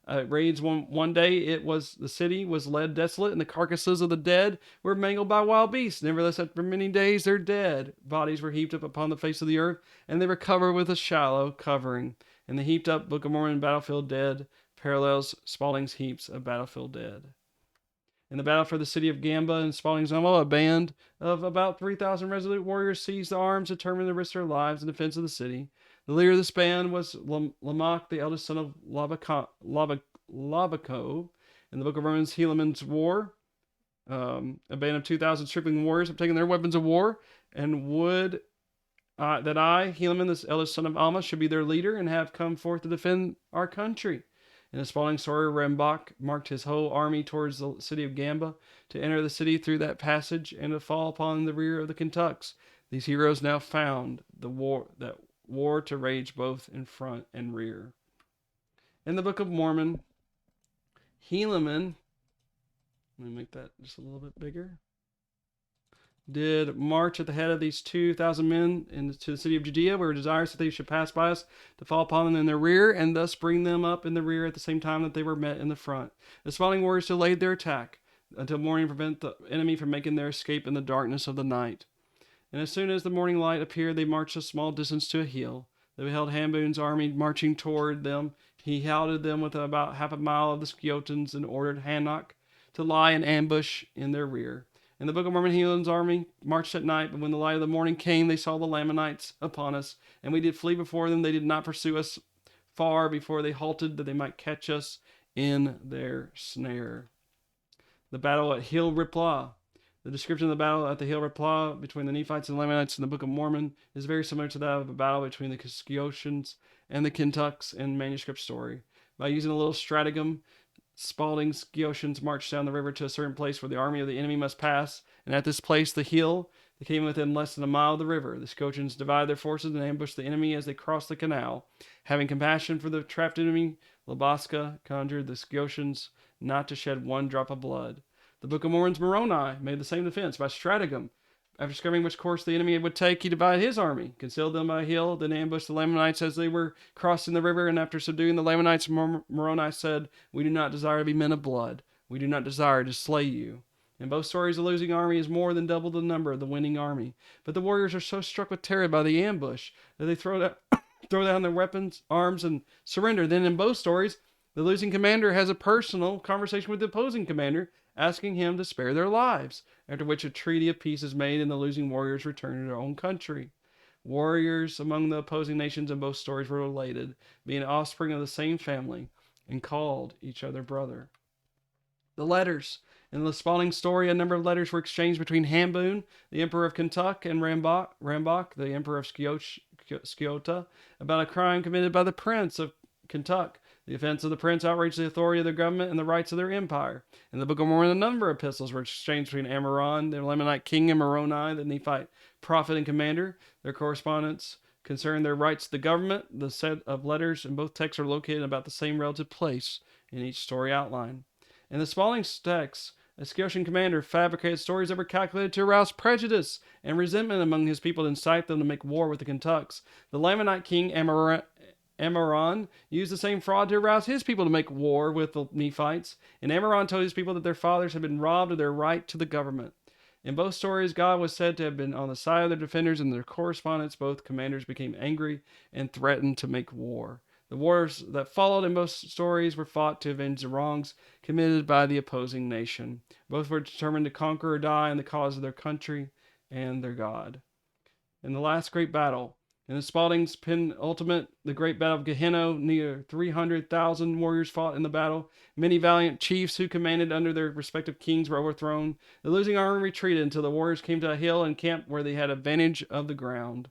It reads, one day the city was led desolate, and the carcasses of the dead were mangled by wild beasts. Nevertheless, after many days, their dead bodies were heaped up upon the face of the earth, and they were covered with a shallow covering. And the heaped up Book of Mormon battlefield dead parallels Spalding's heaps of battlefield dead. In the battle for the city of Gamba in Spalding's novel, a band of about 3,000 resolute warriors seized the arms, determined to risk their lives in defense of the city. The leader of this band was Lamach, the eldest son of Labaco. In the Book of Mormon's Helaman's War, a band of 2,000 stripling warriors have taken their weapons of war and would that I, Helaman, the eldest son of Alma, should be their leader and have come forth to defend our country. In the Spalding story, Rambach marked his whole army towards the city of Gamba to enter the city through that passage and to fall upon the rear of the Kentucks. These heroes now found that war to rage both in front and rear. In the Book of Mormon, Helaman, let me make that just a little bit bigger. did march at the head of these 2,000 men into the city of Judea. We were desirous that they should pass by us to fall upon them in their rear, and thus bring them up in the rear at the same time that they were met in the front. The spawning warriors delayed their attack until morning to prevent the enemy from making their escape in the darkness of the night. And as soon as the morning light appeared, they marched a small distance to a hill. They beheld Hamboon's army marching toward them. He halted them within about half a mile of the Sciotans and ordered Hanok to lie in ambush in their rear. In the Book of Mormon, Helan's army marched at night, but when the light of the morning came, they saw the Lamanites upon us, and we did flee before them. They did not pursue us far before they halted, that they might catch us in their snare. The battle at Hill Riplah. The description of the battle at the Hill Riplah between the Nephites and the Lamanites in the Book of Mormon is very similar to that of a battle between the Sciotans and the Kentucks in manuscript story. By using a little stratagem, Spalding's Sciotans marched down the river to a certain place where the army of the enemy must pass, and at this place, the hill, they came within less than a mile of the river. The Sciotans divided their forces and ambushed the enemy as they crossed the canal. Having compassion for the trapped enemy, Labaska conjured the Sciotans not to shed one drop of blood. The Book of Mormon's Moroni made the same defense by stratagem. After discovering which course the enemy would take, he divided his army, concealed them by a hill, then ambushed the Lamanites as they were crossing the river, and after subduing the Lamanites, Moroni said, "We do not desire to be men of blood. We do not desire to slay you." In both stories, the losing army is more than double the number of the winning army. But the warriors are so struck with terror by the ambush that they throw down their weapons, arms, and surrender. Then in both stories, the losing commander has a personal conversation with the opposing commander, asking him to spare their lives, after which a treaty of peace is made and the losing warriors return to their own country. Warriors among the opposing nations in both stories were related, being offspring of the same family, and called each other brother. The letters. In the Spalding story, a number of letters were exchanged between Hamboon, the emperor of Kentuck, and Rambach, the emperor of Sciota, about a crime committed by the prince of Kentuck. The offense of the prince outraged the authority of their government and the rights of their empire. In the Book of Mormon, a number of epistles were exchanged between Ammoron, the Lamanite king, and Moroni, the Nephite prophet and commander. Their correspondence concerned their rights to the government. The set of letters in both texts are located in about the same relative place in each story outline. In the Spalding text, a Scotian commander fabricated stories that were calculated to arouse prejudice and resentment among his people to incite them to make war with the Kentucks. The Lamanite king Ammoron used the same fraud to arouse his people to make war with the Nephites, and Ammoron told his people that their fathers had been robbed of their right to the government. In both stories, God was said to have been on the side of their defenders, and their correspondence, both commanders became angry and threatened to make war. The wars that followed in both stories were fought to avenge the wrongs committed by the opposing nation. Both were determined to conquer or die in the cause of their country and their God. In the last great battle, in the Spalding's penultimate, the great battle of Gehenna, near 300,000 warriors fought in the battle. Many valiant chiefs who commanded under their respective kings were overthrown. The losing army retreated until the warriors came to a hill and camped where they had advantage of the ground.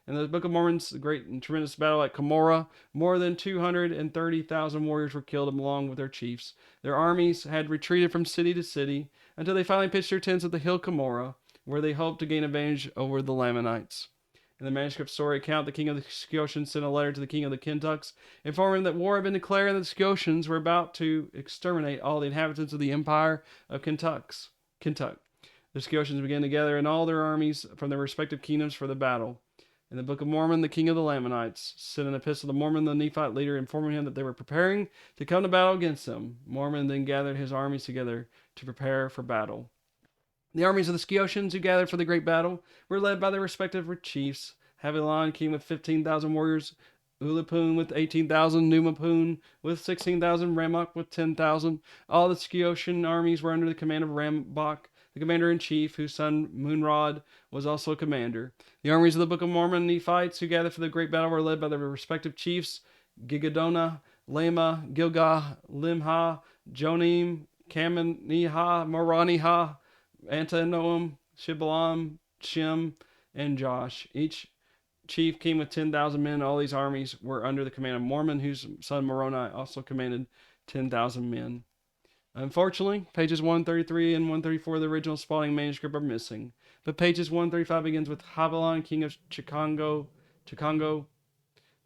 In the Book of Mormon's the great and tremendous battle at Cumorah, more than 230,000 warriors were killed along with their chiefs. Their armies had retreated from city to city until they finally pitched their tents at the hill Cumorah, where they hoped to gain advantage over the Lamanites. In the manuscript story account, the king of the Scotians sent a letter to the king of the Kentucks, informing him that war had been declared and the Scotians were about to exterminate all the inhabitants of the empire of Kentuck. The Scotians began to gather in all their armies from their respective kingdoms for the battle. In the Book of Mormon, the king of the Lamanites sent an epistle to Mormon, the Nephite leader, informing him that they were preparing to come to battle against him. Mormon then gathered his armies together to prepare for battle. The armies of the Scotians who gathered for the great battle were led by their respective chiefs. Havilah came with 15,000 warriors, Ulapun with 18,000, Numapun with 16,000, Ramok with 10,000. All the Scotian armies were under the command of Rambach, the commander-in-chief, whose son Moonrod was also a commander. The armies of the Book of Mormon Nephites who gathered for the great battle were led by their respective chiefs, Gigadona, Lama, Gilgah, Limha, Jonim, Kamaniha, Moraniha, Antanoam, Shibalam, Shem, and Josh. Each chief came with 10,000 men. All these armies were under the command of Mormon, whose son Moroni also commanded 10,000 men. Unfortunately, pages 133 and 134 of the original Spalding manuscript are missing, but pages 135 begins with Havilah, king of Chicago,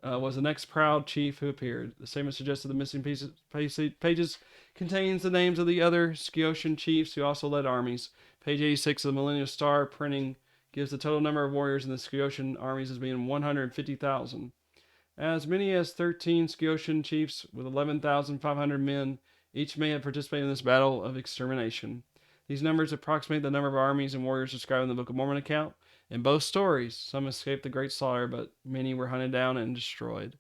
was the next proud chief who appeared. The statement suggested the missing pages contains the names of the other Scotian chiefs who also led armies. Page 86 of the Millennium Star printing gives the total number of warriors in the Scotian armies as being 150,000. As many as 13 Scotian chiefs with 11,500 men each may have participated in this battle of extermination. These numbers approximate the number of armies and warriors described in the Book of Mormon account. In both stories, some escaped the great slaughter, but many were hunted down and destroyed.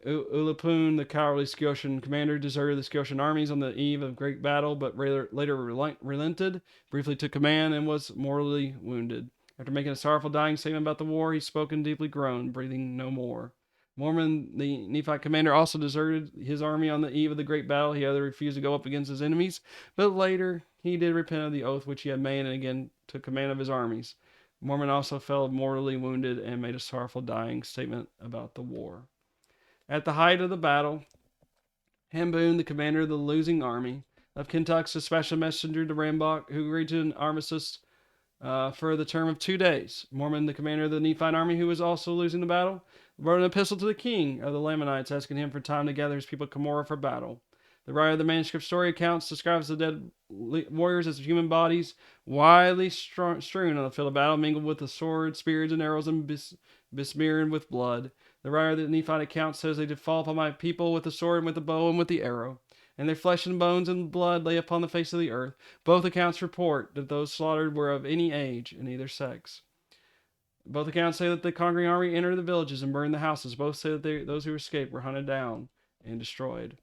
Ulapun, the cowardly Scotian commander, deserted the Scotian armies on the eve of great battle, but later relented, briefly took command, and was mortally wounded. After making a sorrowful dying statement about the war, he spoke and deeply groaned, breathing no more. Mormon, the Nephite commander, also deserted his army on the eve of the great battle. He either refused to go up against his enemies, but later he did repent of the oath which he had made and again took command of his armies. Mormon also fell mortally wounded and made a sorrowful dying statement about the war. At the height of the battle, Hamboon, the commander of the losing army of Kentuck, dispatched a messenger to Rambock, who agreed to an armistice for the term of 2 days. Mormon, the commander of the Nephite army, who was also losing the battle, wrote an epistle to the king of the Lamanites, asking him for time to gather his people at Cumorah for battle. The writer of the manuscript story accounts describes the dead warriors as human bodies, widely strewn on the field of battle, mingled with the swords, spears, and arrows, and besmeared with blood. The writer of the Nephite account says they did fall upon my people with the sword and with the bow and with the arrow, and their flesh and bones and blood lay upon the face of the earth. Both accounts report that those slaughtered were of any age and either sex. Both accounts say that the conquering army entered the villages and burned the houses. Both say that those who escaped were hunted down and destroyed.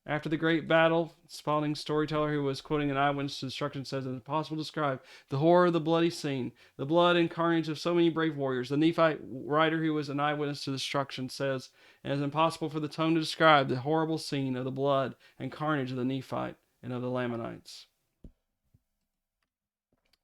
After the great battle, Spalding's storyteller, who was quoting an eyewitness destruction, says it is impossible to describe the horror of the bloody scene, the blood and carnage of so many brave warriors. The Nephite writer, who was an eyewitness to destruction, says it is impossible for the tongue to describe the horrible scene of the blood and carnage of the Nephite and of the Lamanites.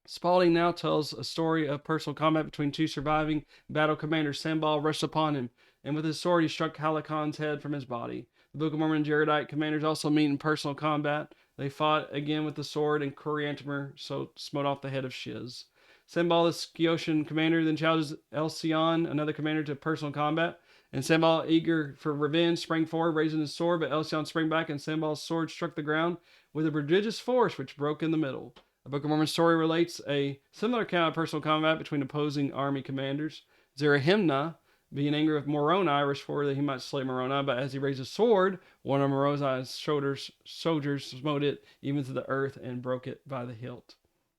Spalding now tells a story of personal combat between two surviving battle commanders. Sambal rushed upon him, and with his sword he struck Halakon's head from his body. The Book of Mormon and Jaredite commanders also meet in personal combat. They fought again with the sword, and Coriantumr smote off the head of Shiz. Sambal, the Scotian commander, then challenges Elsion, another commander, to personal combat. And Sambal, eager for revenge, sprang forward, raising his sword, but Elsion sprang back, and Sambal's sword struck the ground with a prodigious force which broke in the middle. The Book of Mormon story relates a similar account of personal combat between opposing army commanders. Zerahemnah, being angry with Moroni, rushed forward that he might slay Moroni, but as he raised his sword, one of Moroni's soldiers smote it even to the earth and broke it by the hilt.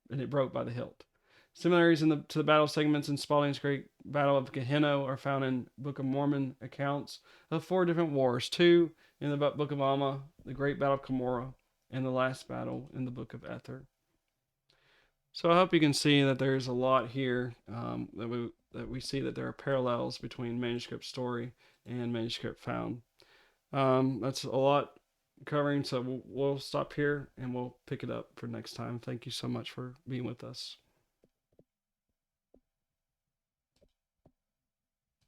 And it broke by the hilt. Similarities to the battle segments in Spalding's Great Battle of Gehenna are found in Book of Mormon accounts of 4 different wars. 2 in the Book of Alma, the Great Battle of Cumorah, and the last battle in the Book of Ether. So I hope you can see that there's a lot here that we see that there are parallels between manuscript story and manuscript found. That's a lot covering, so we'll stop here and we'll pick it up for next time. Thank you so much for being with us.